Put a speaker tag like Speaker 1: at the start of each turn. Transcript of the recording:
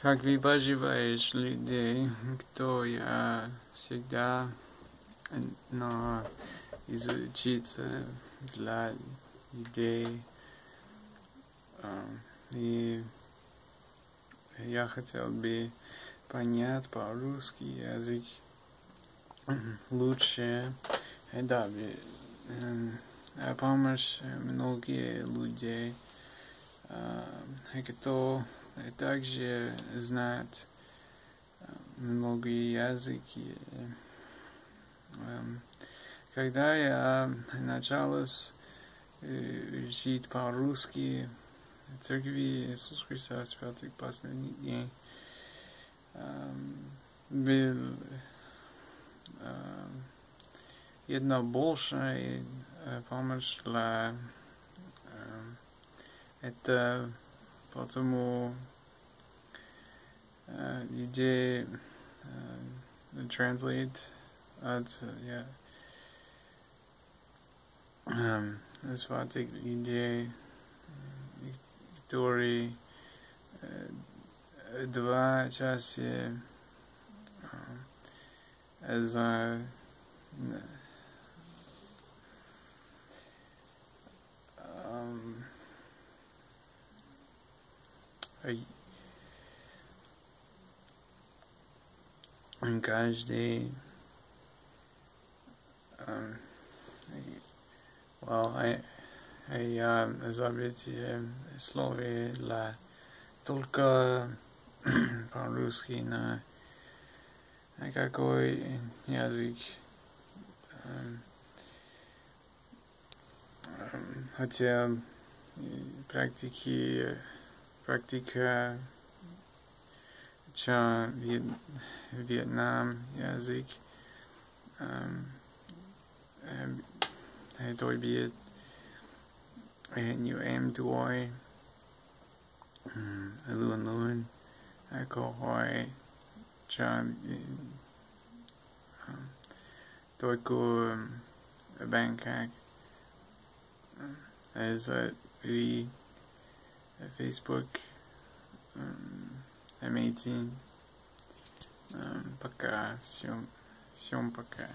Speaker 1: Как вы поживаешь, людей, кто я всегда но изучиться для людей. И я хотел бы понять по-русски язык лучше. Да, помощь многие людей, кто также знает многие языки. Когда я начал жить по-русски в церкви Иисус Христос святых последних дней, был jedna большая помощь для это, потому людей translate от святых людей, которые 2 часа за каждый я забыть слово для только по-русски на какой язык хотя практика Vietnam язык tôi biết nhiều em tuổi luôn luôn câu hỏi cho tôi của bạn khác as Facebook M18 пока всем пока.